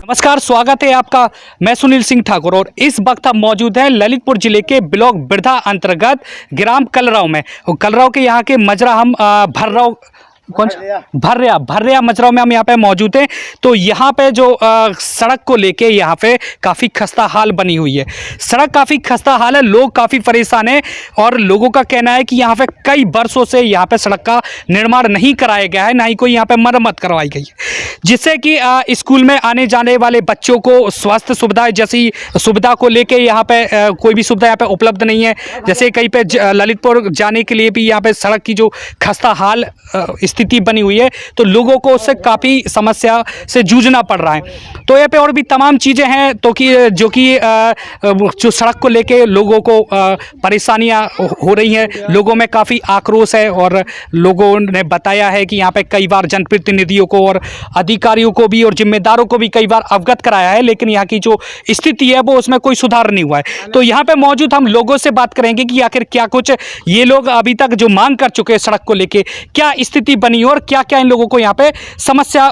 नमस्कार, स्वागत है आपका। मैं सुनील सिंह ठाकुर और इस वक्त हम मौजूद हैं ललितपुर जिले के ब्लॉक बिरधा अंतर्गत ग्राम कलरव में। कलरव के यहाँ के मजरा हम भर्रव भर्रिया मजराव में हम यहाँ पे मौजूद हैं। तो यहाँ पे जो सड़क को लेके यहाँ पे काफ़ी खस्ता हाल बनी हुई है। सड़क काफ़ी खस्ता हाल है, लोग काफ़ी परेशान हैं और लोगों का कहना है कि यहाँ पे कई वर्षों से यहाँ पे सड़क का निर्माण नहीं कराया गया है, ना ही कोई यहाँ पे मरम्मत करवाई गई है, जिससे कि स्कूल में आने जाने वाले बच्चों को स्वास्थ्य सुविधाएं जैसी सुविधा को लेके यहाँ पे कोई भी सुविधा यहाँ पे उपलब्ध नहीं है। जैसे कहीं पे ललितपुर जाने के लिए भी यहाँ पे सड़क की जो खस्ता हाल स्थिति बनी हुई है, तो लोगों को उससे काफ़ी समस्या से जूझना पड़ रहा है। तो यहाँ पे और भी तमाम चीज़ें हैं तो कि जो सड़क को लेके लोगों को परेशानियां हो रही हैं, लोगों में काफ़ी आक्रोश है और लोगों ने बताया है कि यहाँ पे कई बार जनप्रतिनिधियों को और अधिकारियों को भी और जिम्मेदारों को भी कई बार अवगत कराया है, लेकिन यहाँ की जो स्थिति है वो उसमें कोई सुधार नहीं हुआ है। तो यहाँ पे मौजूद हम लोगों से बात करेंगे कि आखिर क्या कुछ ये लोग अभी तक जो मांग कर चुके हैं सड़क को लेके, क्या स्थिति बनी और क्या क्या इन लोगों को यहाँ पे समस्या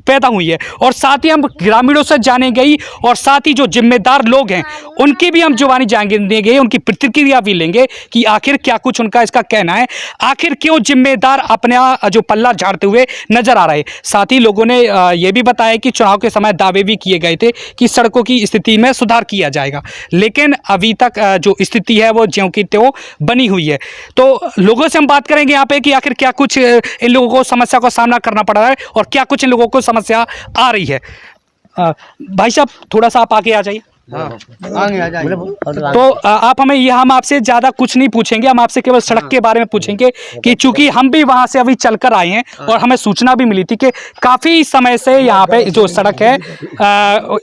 पैदा हुई है। और साथ ही हम ग्रामीणों से जाने गई और साथ ही जो जिम्मेदार लोग हैं उनकी भी हम जुबानी जानेंगे, उनकी प्रतिक्रिया भी लेंगे कि आखिर क्या कुछ उनका इसका कहना है, आखिर क्यों जिम्मेदार अपना जो पल्ला झाड़ते हुए नजर आ रहे हैं। साथ ही लोगों ने यह भी बताया कि चुनाव के समय दावे भी किए गए थे कि सड़कों की स्थिति में सुधार किया जाएगा, लेकिन अभी तक जो स्थिति है वो ज्यों की त्यों बनी हुई है। तो लोगों से हम बात करेंगे यहाँ पे कि आखिर क्या कुछ इन लोगों को समस्या का सामना करना पड़ रहा है और क्या कुछ इन लोगों को समस्या आ रही है। भाई साहब थोड़ा सा आप आगे आ जाइए। तो हम आपसे ज़्यादा कुछ नहीं पूछेंगे, हम आपसे केवल सड़क के बारे में पूछेंगे कि चूंकि हम भी वहां से अभी चलकर आए हैं और हमें सूचना भी मिली थी कि काफ़ी समय से यहाँ पे जो सड़क है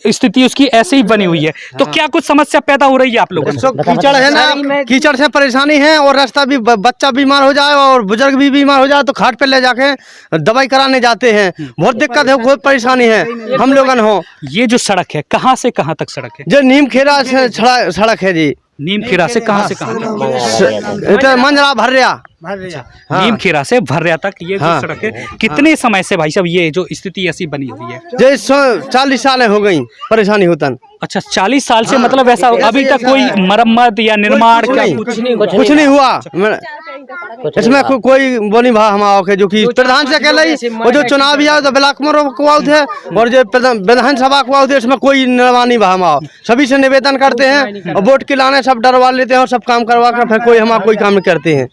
स्थिति उसकी ऐसे ही बनी हुई है। तो क्या कुछ समस्या पैदा हो रही है आप लोगों को? कीचड़ है ना, कीचड़ से परेशानी है और रास्ता भी, बच्चा बीमार हो जाए और बुजुर्ग भी बीमार हो जाए तो खाट पे ले जाके दवाई कराने जाते हैं। बहुत दिक्कत है, बहुत परेशानी है हम लोगन हो। ये जो सड़क है कहाँ से कहाँ तक सड़क है? जो नीम खेरा से सड़क है जी। नीम खेरा से कहाँ से कहाँ? मंजरा भर्रिया। नीम खेरा से भर्रिया तक ये जो सड़क है, कितने समय से भाई साहब ये जो स्थिति ऐसी बनी हुई है? जो 40 साल हो गई परेशानी होता। अच्छा 40 साल से मतलब ऐसा अभी तक कोई मरम्मत या निर्माण कुछ नहीं हुआ इसमें कोई बोली भा हम आओ के जो कि प्रधान से कह रही वो जो चुनाव भी आओ तो ब्लॉक में कुआऊ थे और जो विधानसभा कुआऊ थे इसमें कोई निर्वाह नहीं भा हम आओ। सभी से निवेदन करते हैं और वोट के लाने सब डरवा लेते हैं और सब काम करवा कर फिर कोई हमारा कोई काम नहीं करते हैं।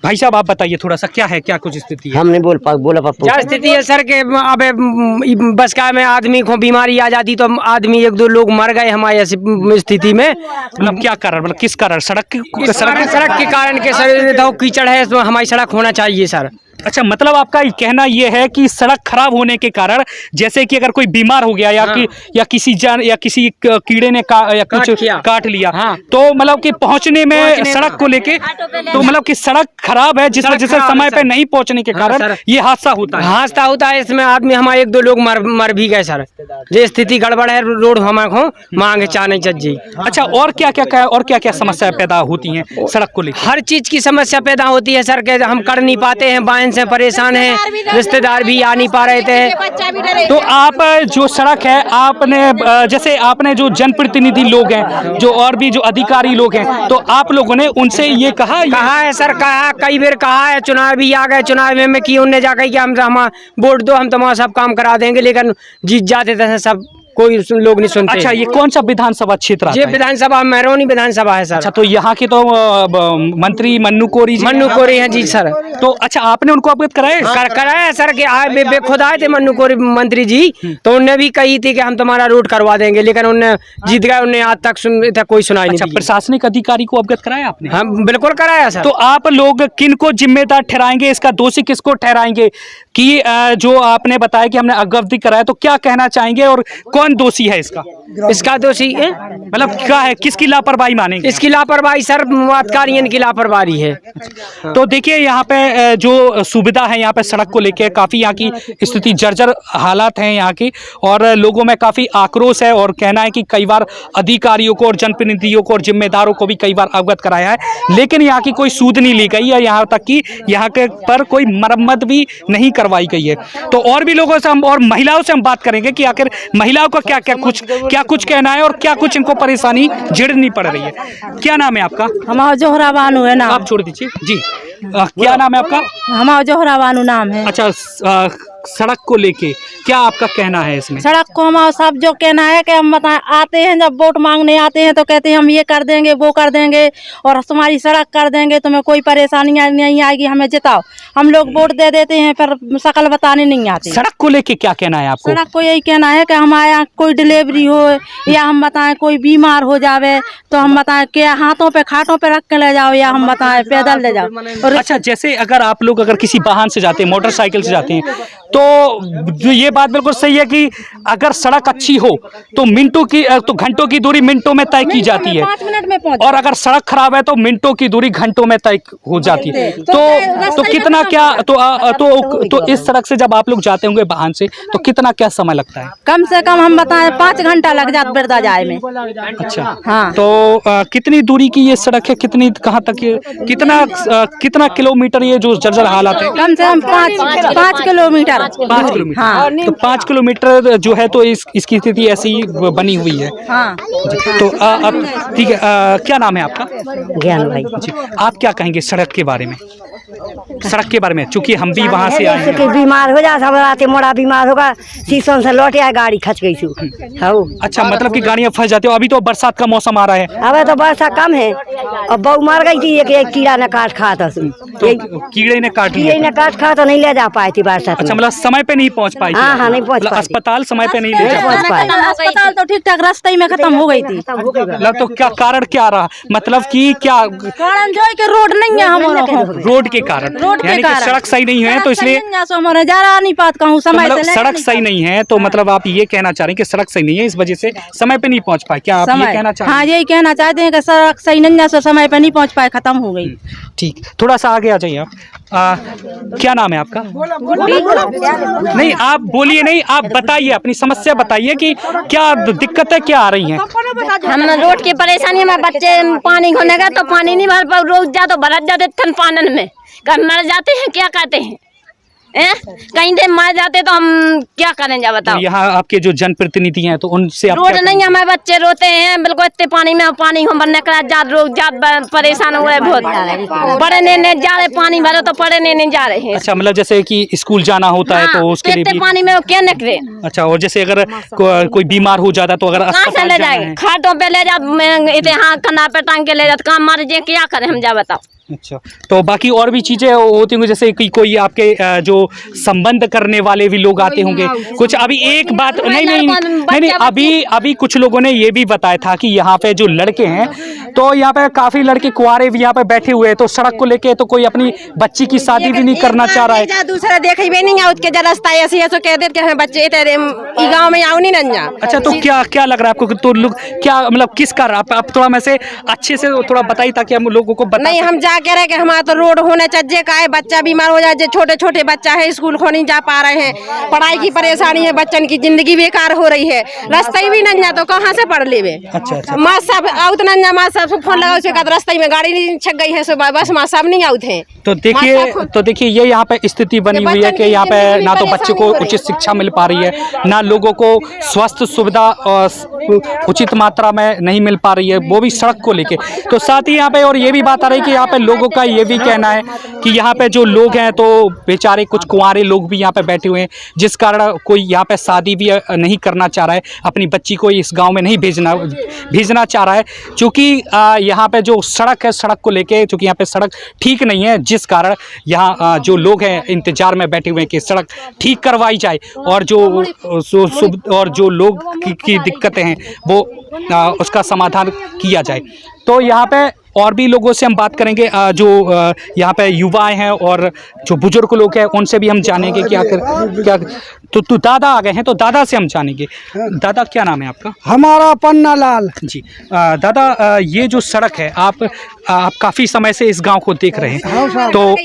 भाई साहब आप बताइए थोड़ा सा क्या है, क्या कुछ स्थिति है? हम नहीं बोला क्या स्थिति है सर के अब बस का में आदमी को बीमारी आ जाती तो आदमी 1-2 लोग मर गए हमारी ऐसी स्थिति में। मतलब क्या कारण, मतलब किस कारण? सड़क के कारण के सर कीचड़ है, इसमें हमारी सड़क होना चाहिए सर। अच्छा मतलब आपका कहना यह है कि सड़क खराब होने के कारण जैसे कि अगर कोई बीमार हो गया या किसी कीड़े ने या कुछ काट लिया तो मतलब कि पहुंचने में सड़क को लेके तो मतलब कि सड़क खराब है जिस वजह से समय पे नहीं पहुंचने के कारण ये हादसा होता है। इसमें आदमी हमारे 1-2 लोग मर भी गए सर। ये स्थिति गड़बड़ है, रोड हमारे मांगे चाने चज्जी। अच्छा और क्या क्या समस्या पैदा होती है सड़क को लेकर? हर चीज की समस्या पैदा होती है सर के हम कर नहीं पाते हैं, बाइन से परेशान हैं, रिश्तेदार भी आ नहीं पा रहे थे। तो आप जो सड़क है आपने जो जनप्रतिनिधि लोग हैं जो और भी जो अधिकारी लोग हैं तो आप लोगों ने उनसे ये कहा है सर, कई बार कहा है, चुनाव भी आ गए, चुनाव में की उनने जाकर कि हम वोट दो हम तुम्हारा सब काम करा देंगे, लेकिन जीत जाते थे सब, कोई लोग नहीं सुनते। अच्छा ये कौन सा विधानसभा क्षेत्र आता है? ये विधानसभा महरौनी विधानसभा है सर। अच्छा तो यहाँ के तो मंत्री मन्नू कोरी हैं जी सर। तो अच्छा आपने उनको अवगत कराया सर के आए खुद आए थे मन्नू कोरी मंत्री जी, तो उनने भी कही थी कि हम तुम्हारा रोड करवा देंगे, लेकिन उनने जीत गए, उनने आज तक कोई सुनाई नहीं। अच्छा प्रशासनिक अधिकारी को अवगत कराया आपने? हाँ बिल्कुल कराया सर। तो आप लोग किन को जिम्मेदार ठहराएंगे, इसका दोषी किसको ठहराएंगे कि जो आपने बताया कि हमने अवगत कराया, तो क्या कहना चाहेंगे और कौन दोषी है इसका? इसका दोषी है मतलब क्या है, किसकी लापरवाही मानेंगे? इसकी लापरवाही सर, अधिकारियों की लापरवाही है। तो देखिए यहाँ पे जो सुविधा है यहाँ पे सड़क को लेके काफ़ी यहाँ की स्थिति जर्जर हालात हैं यहाँ की, और लोगों में काफ़ी आक्रोश है, और कहना है कि कई बार अधिकारियों को और जनप्रतिनिधियों को और जिम्मेदारों को भी कई बार अवगत कराया है, लेकिन यहाँ की कोई सूद नहीं ली गई है, यहाँ तक कि यहाँ के पर कोई मरम्मत भी नहीं करवाई गई है। तो और भी लोगों से हम और महिलाओं से हम बात करेंगे कि आखिर महिलाओं का क्या कुछ कहना है और क्या कुछ इनको परेशानी झेलनी पड़ रही है। क्या नाम है आपका? हमारा जोहरा बानू है नाम। आप छोड़ दीजिए जी। क्या नाम है आपका? हमारा जोहरा बानू नाम है। अच्छा, सड़क को लेके क्या आपका कहना है इसमें? सड़क को हमारा सब जो कहना है कि हम बताएं, आते हैं जब वोट मांगने आते हैं तो कहते हैं हम ये कर देंगे वो कर देंगे और तुम्हारी सड़क कर देंगे, तुम्हें कोई परेशानी नहीं आएगी, हमें जिताओ। हम लोग वोट दे देते हैं, फिर शकल बताने नहीं आते। सड़क को लेके क्या कहना है आपको? सड़क को यही कहना है कि हमारे यहाँ कोई डिलीवरी हो या हम बताएं कोई बीमार हो जावे तो हम बताएं कि हाथों पे खाटों पे रख के ले जाओ या हम बताएं पैदल ले जाओ। और अच्छा, जैसे अगर आप लोग अगर किसी वाहन से जाते हैं, मोटरसाइकिल से जाते हैं, तो ये बात बिल्कुल सही है कि अगर सड़क अच्छी हो तो घंटों की दूरी मिनटों में तय की जाती है, 5 मिनट में पहुंच। और अगर सड़क खराब है तो मिनटों की दूरी घंटों में तय हो जाती है। तो कितना क्या तो इस सड़क से जब आप लोग जाते होंगे वाहन से तो कितना क्या समय लगता है? कम से कम हम बताएं 5 घंटा लग जाता बिरदा जाए में। अच्छा, हाँ। तो कितनी दूरी की ये सड़क है, कितनी कहाँ तक कितना किलोमीटर ये जो जर्जर हालात है? कम से कम 5 किलोमीटर। 5 किलोमीटर। हाँ। तो 5 किलोमीटर जो है तो इसकी स्थिति ऐसी बनी हुई है। हाँ। तो अब ठीक है, क्या नाम है आपका? ज्ञान भाई जी, आप क्या कहेंगे सड़क के बारे में? सड़क के बारे में, चूंकि हम भी वहाँ से आए हैं। कि बीमार हो जा, सब रात मोड़ा बीमार होगा, शीशों से लौटे आए, गाड़ी खच गई थी। अच्छा, मतलब कि गाड़ियाँ फंस जाती हो। अभी तो बरसात का मौसम आ रहा है। अब तो वर्षा कम है और बहू मर गई थी, एक कीड़ा ने काट खा था। तो कीड़े ने काट कीड़े लिया। ने काट खा तो नहीं ले जा पाई थी बरसात अच्छा, में। मतलब समय पे नहीं पहुँच पाई थी। हाँ, नहीं पहुँच मतलब पाई। अस्पताल समय पे नहीं ले जा पहुँच पाए। अस्पताल तो ठीक ठाक रास्ते ही में खत्म हो गई थी। मतलब तो क्या कारण क्या रहा, मतलब कि क्या कारण जो है कि रोड नहीं है हमारा, रोड के कारण, यानी कि सड़क सही नहीं है तो इसलिए हमारे जा रहा नहीं पात कहूँ समय मतलब से। सड़क सही नहीं है तो मतलब आप ये कहना चाह रहे हैं कि सड़क सही नहीं है, इस वजह से समय पे नहीं पहुंच पाए, क्या आप ये कहना चाह रहे हैं? हाँ, यही कहना चाहते हैं कि सड़क सही नहीं है, समय पे नहीं पहुंच पाए, खत्म हो गई। ठीक, थोड़ा सा आगे आ जाइए आप। क्या नाम है आपका? नहीं, आप बोलिए नहीं, आप बताइए, अपनी समस्या बताइए कि क्या दिक्कतें क्या आ रही हैं। हम रोड की परेशानी में, बच्चे पानी होने का तो पानी नहीं भर पाओ, रोज जा तो भरत जाते थन पानन में, कभी मर जाते हैं, क्या कहते हैं कहीं से मर जाते तो हम क्या करें, जा बताओ। तो यहाँ आपके जो जनप्रतिनिधि हैं तो उनसे आप रोड नहीं है, हमारे बच्चे रोते हैं, बिल्कुल इतने पानी में, पानी हम भरने का जात परेशान हुए बहुत, पढ़ने नहीं जा रहे, पानी भरे तो पढ़ने नहीं जा रहे हैं। अच्छा, मतलब जैसे कि स्कूल जाना होता है तो उसके लिए भी पानी में क्या निकले। अच्छा, और जैसे अगर कोई बीमार हो जाता तो अगर कहाँ से ले जाएंगे, खाटों पे ले जा, इतने कन्ना पे टांग के ले जाते, काम मार जाए, क्या करें हम, जा बताओ। अच्छा, तो बाकी और भी चीजें होती होंगी, जैसे कि कोई आपके जो संबंध करने वाले भी लोग आते होंगे कुछ। अभी एक बात नहीं, अभी कुछ लोगों ने ये भी बताया था कि यहाँ पे जो लड़के हैं तो यहाँ पे काफी लड़के कुंवारे भी यहाँ पे बैठे हुए हैं, तो सड़क को लेके तो कोई अपनी बच्ची की शादी भी नहीं करना चाह रहा है। दूसरा देखे भी नहीं उसके रास्ता ऐसे ऐसे कह देते हैं बच्चे गाँव में आओ नहीं ना। अच्छा, तो क्या लग रहा है आपको, तो लोग क्या मतलब किस कारण आप थोड़ा में से अच्छे से थोड़ा बताइए ताकि हम लोगों को बता। नहीं, हम जा कह रहे कि हमारा तो रोड होने चाहिए, का है बच्चा बीमार हो जाए, छोटे छोटे बच्चा है, स्कूल को नहीं जा पा रहे हैं, पढ़ाई की परेशानी है, बच्चन की जिंदगी बेकार हो रही है, रास्ते भी नहीं तो कहाँ से पढ़ लेवे। अच्छा, माँ सब आउत नहीं, माँ सब फोन लगा उसके बाद रास्ते में गाड़ी नहीं छक गई है, सुबह बस माँ सब नहीं आउत है। तो देखिए ये यहाँ पे स्थिति बनी हुई है कि यहाँ पे ना तो बच्चे को उचित शिक्षा मिल पा रही है, ना लोगों को स्वास्थ्य सुविधा उचित मात्रा में नहीं मिल पा रही है, वो भी सड़क को लेके। तो साथ ही यहाँ पे और ये भी बात आ रही है कि यहाँ पे लोगों का ये भी कहना है कि यहाँ पे जो लोग हैं तो बेचारे कुछ कुंवारे लोग भी यहाँ पे बैठे हुए हैं, जिस कारण कोई यहाँ पे शादी भी नहीं करना चाह रहा है, अपनी बच्ची को इस गांव में नहीं भेजना चाह रहा है, क्योंकि यहाँ पे जो सड़क है, सड़क को लेके चूँकि यहाँ पे सड़क ठीक नहीं है, जिस कारण यहाँ जो लोग हैं इंतजार में बैठे हुए हैं कि सड़क ठीक करवाई जाए और जो लोग की दिक्कतें हैं वो उसका समाधान किया जाए। तो यहाँ पे और भी लोगों से हम बात करेंगे जो यहाँ पे युवाएं हैं और जो बुजुर्ग लोग हैं उनसे भी हम जानेंगे कि आखिर क्या। तो दादा आ गए हैं, तो दादा से हम जानेंगे। दादा क्या नाम है आपका? हमारा पन्ना लाल। जी दादा, ये जो सड़क है आप काफ़ी समय से इस गांव को देख रहे हैं, तो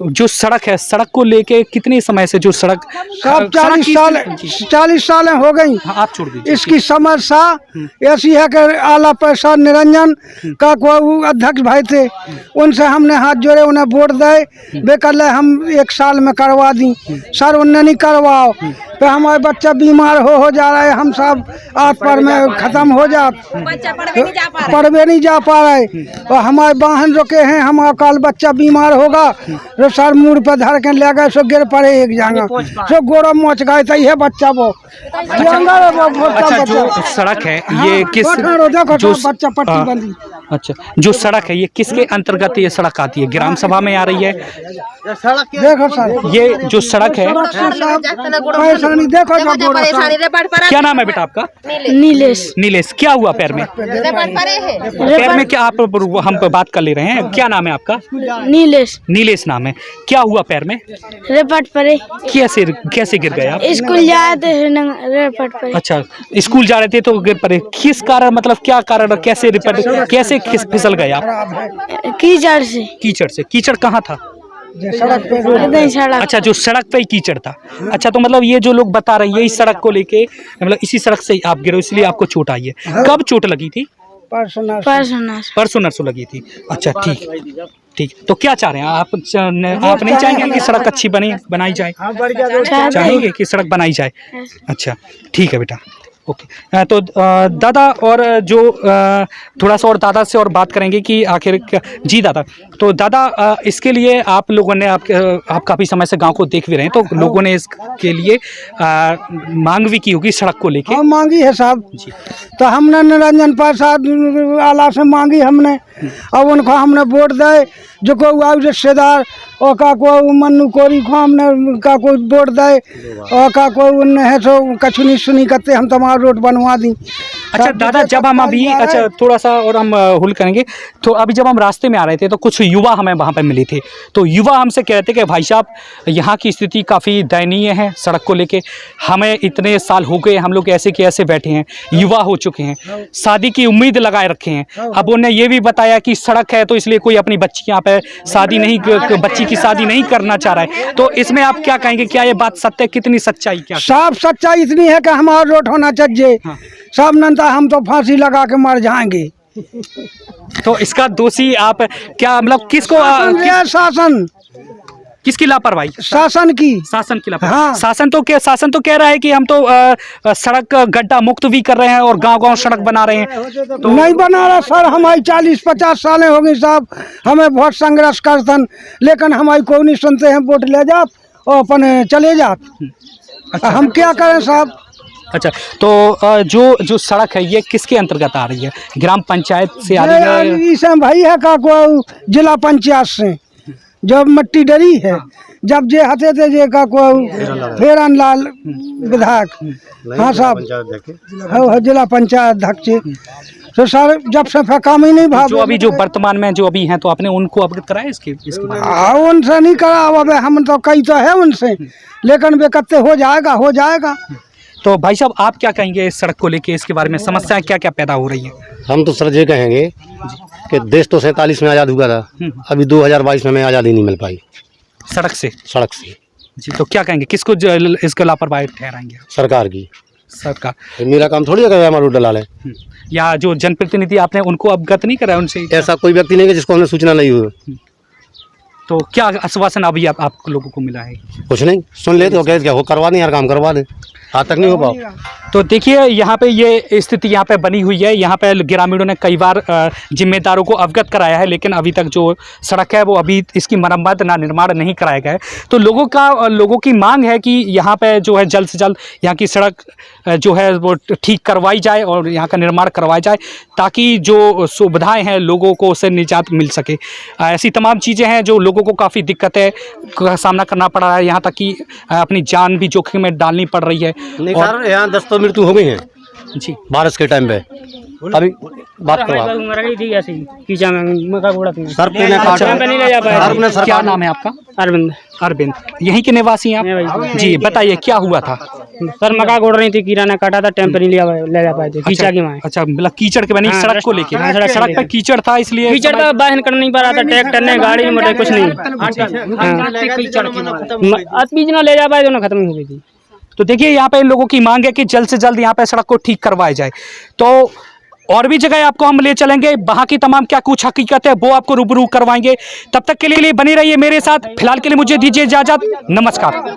जो सड़क है, सड़क को लेके कितने समय से जो सड़क सब 40 साल हो गई। हाँ, आप छोड़ दीजिए। इसकी समस्या ऐसी है कि आला प्रसाद निरंजन का कोई अध्यक्ष भाई थे, उनसे हमने हाथ जोड़े, उन्हें वोट दे बेकर हम 1 साल में करवा दी। सर उनने नहीं करवाओ, तो हमारे बच्चा बीमार हो जा रहा है, हम सब आस पर में खत्म हो जात, पढ़वे नहीं जा पा रहे। और हमारे वाहन रुके हैं, हमारा कल बच्चा बीमार होगा तो सर मुड़ पर धर के ले गए, सो गिर पड़े एक जगह, सो गोरा मोच गए, तो ये बच्चा वो अच्छा जो सड़क है ये किस जो बच्चा पट्टी बंदी। अच्छा जो सड़क है ये किसके अंतर्गत ये सड़क आती है? ग्राम सभा में आ रही है? देखो सर ये जो सड़क है, परेशानी देखो, क्या नाम है बेटा आपका? नीलेश। नीलेश, क्या हुआ पैर में? पैर में क्या, आप हम बात कर ले रहे हैं, क्या नाम है आपका? नीलेश। नीलेश नाम है, क्या हुआ पैर में? रेपट पड़े। कैसे गिर गए आप? स्कूल जाए थे रेपट पड़े। अच्छा स्कूल जा रहे थे तो गिर पड़े, किस कारण, मतलब क्या कारण, कैसे फिसल गए आप? कीचड़ से। कीचड़ से? कीचड़ कहाँ था? सड़क पे। अच्छा जो सड़क पे ही कीचड़ था। अच्छा तो मतलब ये जो लोग बता रहे हैं, यही सड़क को लेके, मतलब इसी सड़क से आप गिरे इसलिए आपको चोट आई है। कब चोट लगी थी? परसों नरसों लगी थी। अच्छा ठीक, तो क्या चाह रहे हैं आप? आप नहीं चाहेंगे कि सड़क अच्छी बनाई जाए? चाहेंगे कि सड़क बनाई जाए? अच्छा ठीक है बेटा, ओके। तो दादा, और जो थोड़ा सा और दादा से और बात करेंगे कि आखिर जी दादा, तो दादा इसके लिए आप लोगों ने आप काफ़ी समय से गांव को देख भी रहे हैं, तो लोगों ने इसके लिए मांग भी की होगी सड़क को लेके? हाँ मांगी है साहब, तो हमने निरंजन प्रसाद आला से मांगी हमने, अब उनको हमने वोट दे, जो कोई रिश्तेदार और का कोई मन्नू कोरी को हमने का कोई वोट दे, और का कोई उन्हें है सो कछु नहीं सुनी करते, हम तुम्हारा रोड बनवा दी। अच्छा दादा, जब हम अभी, अच्छा थोड़ा सा और हम हुल करेंगे, तो अभी जब हम रास्ते में आ रहे थे तो कुछ युवा हमें वहाँ पे मिले थे, तो युवा हमसे कह रहे थे कि भाई साहब यहाँ की स्थिति काफ़ी दयनीय है सड़क को लेके, हमें इतने साल हो गए, हम लोग ऐसे के ऐसे बैठे हैं, युवा हो चुके हैं, शादी की उम्मीद लगाए रखे हैं। अब उन्हें ये भी बताया कि सड़क है तो इसलिए कोई अपनी बच्ची यहाँ पे बच्ची की शादी नहीं करना चाह रहा है, तो इसमें आप क्या कहेंगे? क्या ये बात सत्य है? कितनी सच्चाई? क्या साफ सच्चाई इतनी है कि हमारा रोड होना चाहिए। सब नंदा हम तो फांसी लगा के मर जाएंगे। तो इसका दोषी आप क्या, मतलब किसको? शासन किसकी लापरवाही? शासन की लापरवाही। हाँ। शासन तो कह रहा है कि हम तो सड़क गड्ढा मुक्त भी कर रहे हैं और गांव-गांव सड़क बना रहे हैं। तो नहीं बना रहा सर, हमारी 40-50 सालें हो गई साहब, हमें बहुत संघर्ष करतन, लेकिन हमारी कोई नहीं सुनते हैं, वोट ले जात और अपन चले जात। अच्छा। हम क्या करें साहब? अच्छा तो जो सड़क है ये किसके अंतर्गत आ रही है? ग्राम पंचायत से आ रही है? इसे भाई है का को जिला पंचायत से, जब मट्टी डरी है, जब जे हते थे जे का को फेरन लाल विधायक, हाँ साहब जिला पंचायत अध्यक्ष, तो सर जब से काम ही नहीं भाव, जो अभी जो वर्तमान में जो अभी हैं, तो आपने उनको अवगत कराया इसके उनसे नहीं करा। अब हम तो कई तो है उनसे, लेकिन वे कत्ते हो जाएगा। तो भाई साहब आप क्या कहेंगे इस सड़क को लेके, इसके बारे में समस्याएं क्या क्या पैदा हो रही हैं? हम तो सर ये कहेंगे कि देश तो 47 में आज़ाद हुआ था, अभी 2022 में हमें आज़ादी नहीं मिल पाई सड़क से जी। तो क्या कहेंगे, किसको इसको लापरवाही ठहराएंगे? सरकार की। सरकार मेरा काम थोड़ी है हमारा रोड डाला है, या जो जनप्रतिनिधि आपने उनको अवगत नहीं कराया उनसे? ऐसा कोई व्यक्ति नहीं है जिसको हमने सूचना नहीं हुई। तो क्या आश्वासन अभी आप लोगों को मिला है? कुछ नहीं, सुन ले तो क्या हो, करवा दें यार, काम करवा दें, आज तक नहीं हो पाओ। तो देखिए यहाँ पे ये स्थिति यहाँ पे बनी हुई है। यहाँ पे ग्रामीणों ने कई बार जिम्मेदारों को अवगत कराया है, लेकिन अभी तक जो सड़क है वो अभी इसकी मरम्मत ना निर्माण नहीं कराया गया है। तो लोगों की मांग है कि यहाँ पे जो है जल्द से जल्द यहाँ की सड़क जो है वो ठीक करवाई जाए और यहाँ का निर्माण करवाया जाए, ताकि जो सुविधाएँ हैं लोगों को उससे निजात मिल सके। ऐसी तमाम चीज़ें हैं जो लोगों को काफ़ी दिक्कतें का सामना करना पड़ रहा है, यहाँ तक कि अपनी जान भी जोखिम में डालनी पड़ रही है। नहीं सर, यहाँ 10 तो मृत्यु हो गई हैं, जी बारिश के टाइम पे अभी बात करो आप। मर गई थी ऐसी कीचा में मका घोड़ा थी सर ने काटा पे नहीं ले जा पाया सर ने क्या सरकार नाम है आपका? अरविंद अरविंद, यहीं के निवासी हैं मैं आप? भाई। जी बताइए क्या हुआ था? सर मका घोड़ रही थी कीड़ा ने काटा था टाइम पे नहीं ले जा पाए थे कीचा की माँ अच्छा मतलब कीचड़ के बनी हाँ, सड़क को लेके? हाँ, सड़क सड़क पे कीचड़ था इसलिए कीचड़ तो बहन कर नहीं पा रहा था ट्रैक्टर ने गाड़ी में मोटर कुछ नहीं बीच ना ले जा पाए दोनों खत्म हो गई थी। तो देखिए यहाँ पे इन लोगों की मांग है कि जल्द से जल्द यहाँ पे सड़क को ठीक करवाया जाए। तो और भी जगह आपको हम ले चलेंगे, वहां की तमाम क्या कुछ हकीकत है वो आपको रूबरू करवाएंगे। तब तक के लिए बनी रहिए मेरे साथ। फिलहाल के लिए मुझे दीजिए इजाजत, नमस्कार।